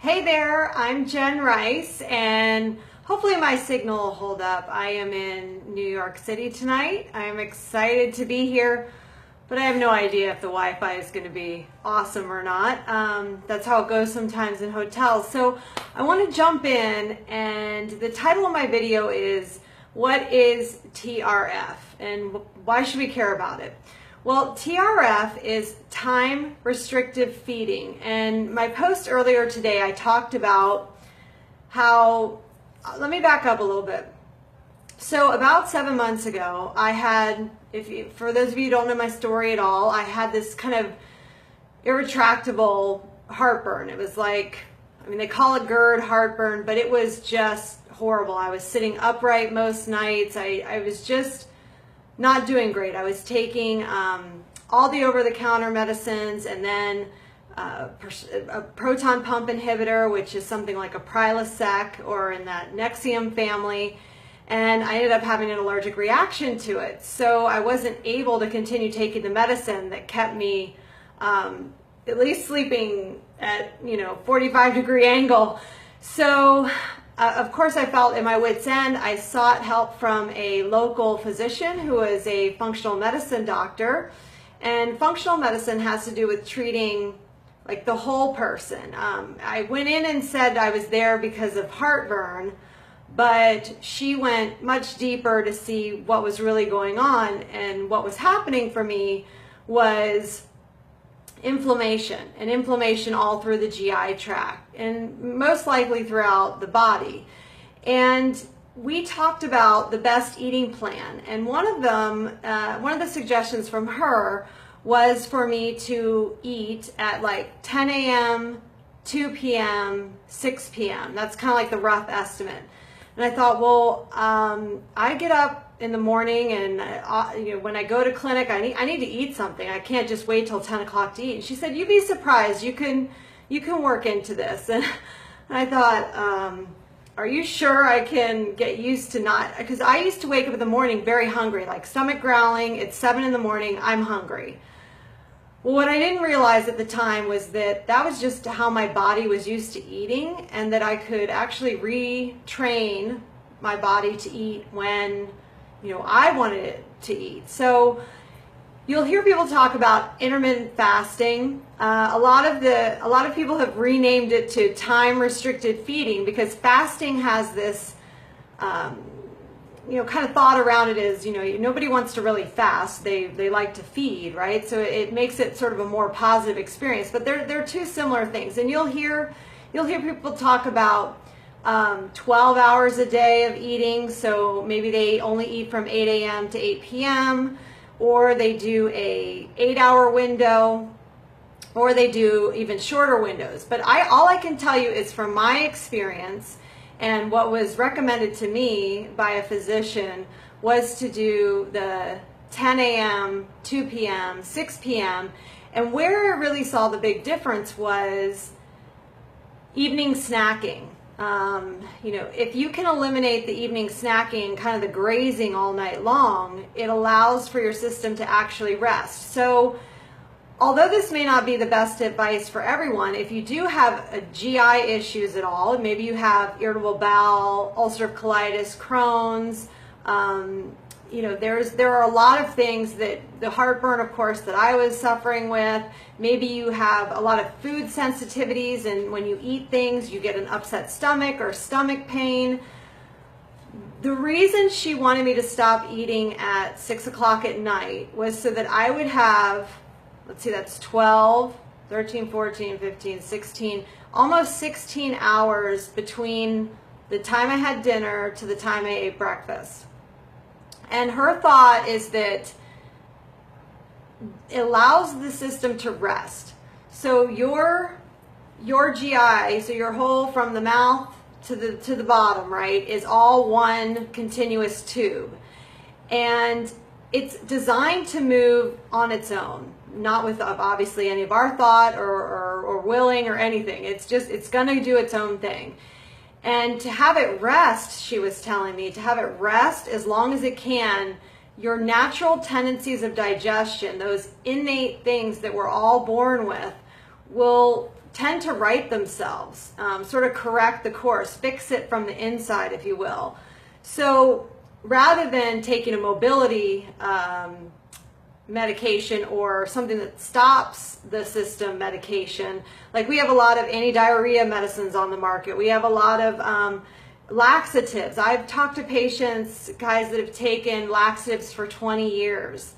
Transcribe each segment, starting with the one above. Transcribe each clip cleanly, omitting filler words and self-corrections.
Hey there, I'm Jen Rice, and hopefully my signal will hold up. I am in New York City tonight. I'm excited to be here, but I have no idea if the Wi-Fi is going to be awesome or not. That's how it goes sometimes in hotels. So I want to jump in, and the title of my video is, what is TRF, and why should we care about it? Well, TRF is time restrictive feeding, and my post earlier today I talked about how, let me back up a little bit. So about 7 months ago, I had, for those of you who don't know my story at all, I had this kind of irretractable heartburn. It was like, they call it GERD heartburn, but it was just horrible. I was sitting upright most nights. I was just not doing great. I was taking all the over-the-counter medicines, and then a proton pump inhibitor, which is something like a Prilosec or in that Nexium family, and I ended up having an allergic reaction to it. So I wasn't able to continue taking the medicine that kept me at least sleeping at 45-degree angle. So of course, I felt at my wit's end. I sought help from a local physician who is a functional medicine doctor. And functional medicine has to do with treating like the whole person. I went in and said I was there because of heartburn, but she went much deeper to see what was really going on. And what was happening for me was inflammation, and inflammation all through the GI tract and most likely throughout the body. And we talked about the best eating plan, and one of the suggestions from her was for me to eat at like 10 a.m., 2 p.m., 6 p.m. That's kind of like the rough estimate. And I thought, well, I get up in the morning, and when I go to clinic, I need to eat something. I can't just wait till 10 o'clock to eat. And she said, you'd be surprised. You can work into this. And I thought, are you sure I can get used to not? Because I used to wake up in the morning very hungry, like stomach growling. It's 7 in the morning. I'm hungry. Well, what I didn't realize at the time was that that was just how my body was used to eating, and that I could actually retrain my body to eat when I wanted it to eat. So you'll hear people talk about intermittent fasting. A lot of people have renamed it to time restricted feeding, because fasting has this kind of thought around it is, nobody wants to really fast. They like to feed, right? So it makes it sort of a more positive experience. But they're two similar things. And you'll hear people talk about 12 hours a day of eating. So maybe they only eat from 8 a.m. to 8 p.m. or they do a 8-hour window, or they do even shorter windows. But all I can tell you is from my experience, and what was recommended to me by a physician was to do the 10 a.m., 2 p.m., 6 p.m. And where I really saw the big difference was evening snacking. If you can eliminate the evening snacking, kind of the grazing all night long, it allows for your system to actually rest. So although this may not be the best advice for everyone, if you do have GI issues at all, maybe you have irritable bowel, ulcerative colitis, Crohn's, there are a lot of things that the heartburn, of course, that I was suffering with. Maybe you have a lot of food sensitivities, and when you eat things, you get an upset stomach or stomach pain. The reason she wanted me to stop eating at 6 o'clock at night was so that I would have, let's see, that's 12, 13, 14, 15, 16, almost 16 hours between the time I had dinner to the time I ate breakfast. And her thought is that it allows the system to rest. So your GI, so your whole from the mouth to the bottom, right, is all one continuous tube. And it's designed to move on its own, not with obviously any of our thought or willing or anything. It's going to do its own thing. And to have it rest, she was telling me, to have it rest as long as it can, your natural tendencies of digestion, those innate things that we're all born with, will tend to right themselves, sort of correct the course, fix it from the inside, if you will. So rather than taking a mobility medication or something that stops the system medication, like we have a lot of anti-diarrhea medicines on the market. We have a lot of laxatives. I've talked to patients, guys that have taken laxatives for 20 years.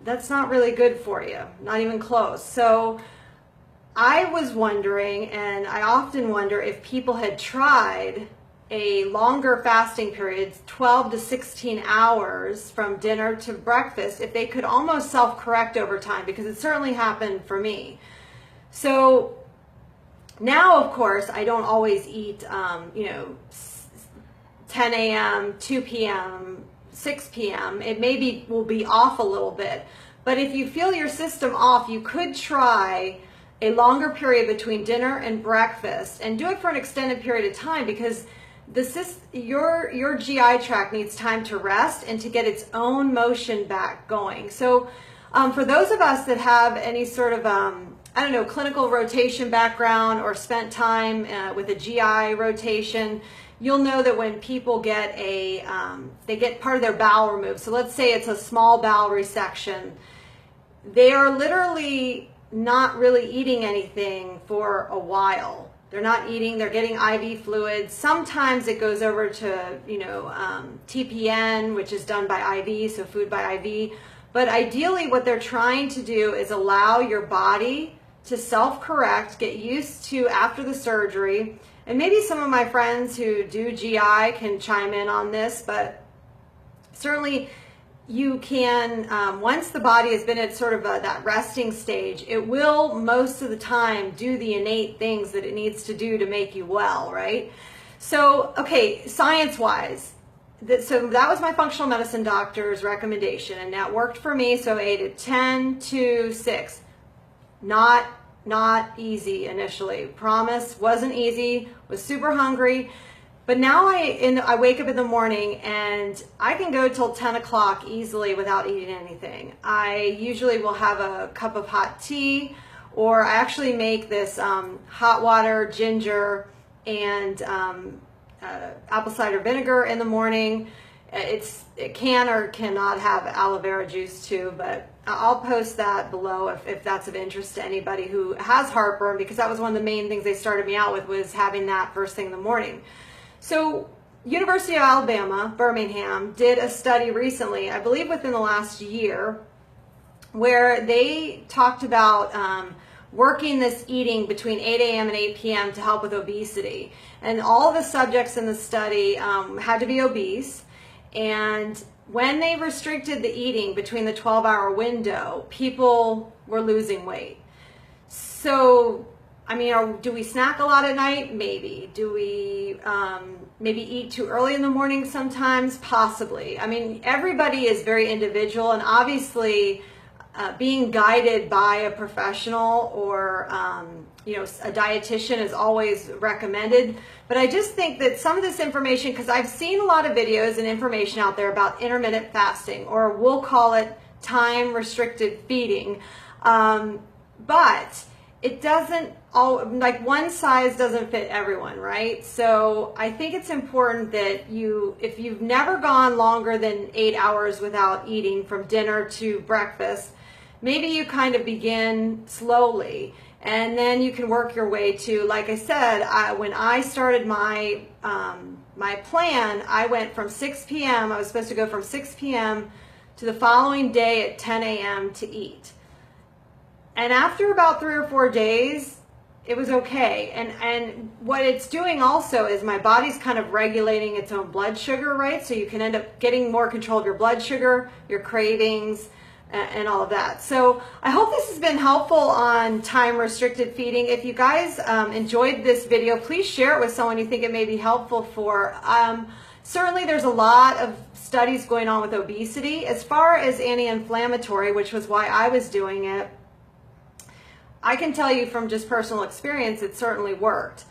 That's not really good for you, not even close. So I was wondering, and I often wonder, if people had tried a longer fasting period, 12 to 16 hours from dinner to breakfast, if they could almost self-correct over time, because it certainly happened for me. So now, of course, I don't always eat, 10 a.m., 2 p.m., 6 p.m. It maybe will be off a little bit. But if you feel your system off, you could try a longer period between dinner and breakfast and do it for an extended period of time, because your GI tract needs time to rest and to get its own motion back going. So for those of us that have any sort of, clinical rotation background or spent time with a GI rotation, you'll know that when people get they get part of their bowel removed, so let's say it's a small bowel resection, they are literally not really eating anything for a while. They're not eating, they're getting IV fluids. Sometimes it goes over to, TPN, which is done by IV, so food by IV. But ideally what they're trying to do is allow your body to self-correct, get used to after the surgery. And maybe some of my friends who do GI can chime in on this, but certainly you can, once the body has been at sort of that resting stage, it will most of the time do the innate things that it needs to do to make you well, right? So, okay, science-wise, so that was my functional medicine doctor's recommendation, and that worked for me. So I ate at 10 to 6. Not easy initially. Promise, wasn't easy, was super hungry. But now I wake up in the morning and I can go till 10 o'clock easily without eating anything. I usually will have a cup of hot tea, or I actually make this hot water, ginger, and apple cider vinegar in the morning. It can or cannot have aloe vera juice too, but I'll post that below if that's of interest to anybody who has heartburn, because that was one of the main things they started me out with, was having that first thing in the morning. So University of Alabama, Birmingham, did a study recently, I believe within the last year, where they talked about working this eating between 8 a.m. and 8 p.m. to help with obesity. And all the subjects in the study had to be obese. And when they restricted the eating between the 12-hour window, people were losing weight. So, I mean, do we snack a lot at night? Maybe. Do we maybe eat too early in the morning sometimes? Possibly. I mean, everybody is very individual, and obviously being guided by a professional or a dietitian is always recommended. But I just think that some of this information, because I've seen a lot of videos and information out there about intermittent fasting, or we'll call it time restricted feeding, but it doesn't like one size doesn't fit everyone, right? So I think it's important that if you've never gone longer than 8 hours without eating from dinner to breakfast, maybe you kind of begin slowly, and then you can work your way to, like I said, when I started my my plan, I went from 6 p.m. I was supposed to go from 6 p.m. to the following day at 10 a.m. to eat. And after about 3 or 4 days, it was okay. And what it's doing also is my body's kind of regulating its own blood sugar, right? So you can end up getting more control of your blood sugar, your cravings, and all of that. So I hope this has been helpful on time restricted feeding. If you guys enjoyed this video, please share it with someone you think it may be helpful for. Certainly there's a lot of studies going on with obesity. As far as anti-inflammatory, which was why I was doing it, I can tell you from just personal experience, it certainly worked.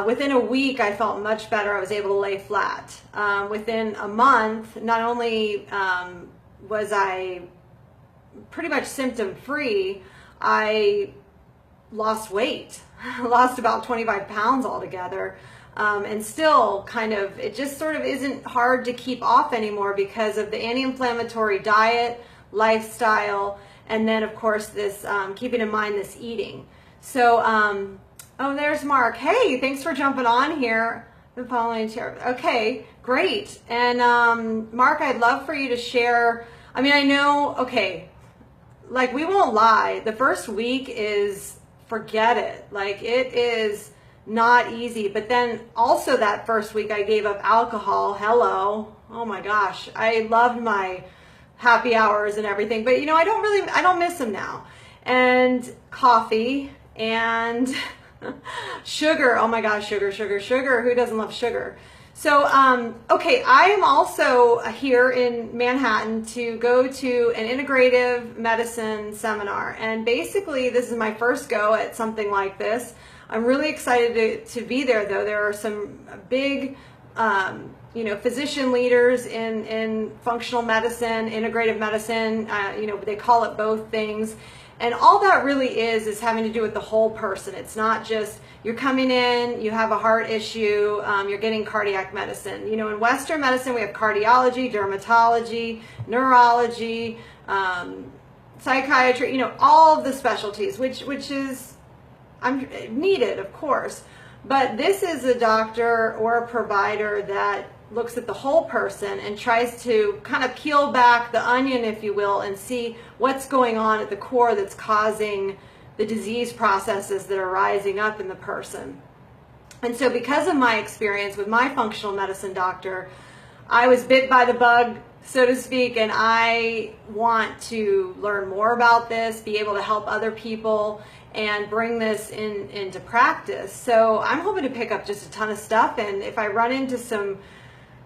Within a week, I felt much better. I was able to lay flat. Within a month, not only was I pretty much symptom-free, I lost weight, lost about 25 pounds altogether. And still kind of, it just sort of isn't hard to keep off anymore because of the anti-inflammatory diet, lifestyle, and then of course this, keeping in mind this eating. So, oh, there's Mark. Hey, thanks for jumping on here. Been following TRF. Okay, great. And Mark, I'd love for you to share. I mean, I know, okay, like we won't lie, the first week is, forget it. Like it is not easy. But then also that first week I gave up alcohol. Hello. Oh my gosh. I loved my happy hours and everything, but you know, I don't miss them now. And coffee and sugar. Oh my gosh, sugar. Who doesn't love sugar? So, okay, I am also here in Manhattan to go to an integrative medicine seminar. And basically, this is my first go at something like this. I'm really excited to be there, though. There are some big, you know, physician leaders in functional medicine, integrative medicine, you know, they call it both things. And all that really is having to do with the whole person. It's not just you're coming in, you have a heart issue, you're getting cardiac medicine. You know, in Western medicine, we have cardiology, dermatology, neurology, psychiatry, you know, all of the specialties, which is needed, of course. But this is a doctor or a provider that looks at the whole person and tries to kind of peel back the onion, if you will, and see what's going on at the core that's causing the disease processes that are rising up in the person. And so because of my experience with my functional medicine doctor, I was bit by the bug, so to speak, and I want to learn more about this, be able to help other people, and bring this into practice. So I'm hoping to pick up just a ton of stuff, and if I run into some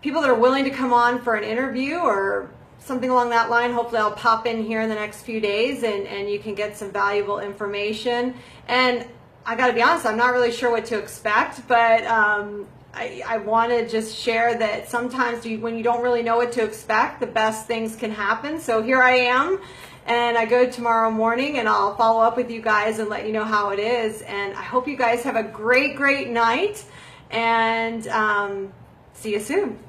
people that are willing to come on for an interview or something along that line, hopefully I'll pop in here in the next few days and you can get some valuable information. And I got to be honest, I'm not really sure what to expect, but I want to just share that sometimes when you don't really know what to expect, the best things can happen. So here I am, and I go tomorrow morning and I'll follow up with you guys and let you know how it is. And I hope you guys have a great night, and see you soon.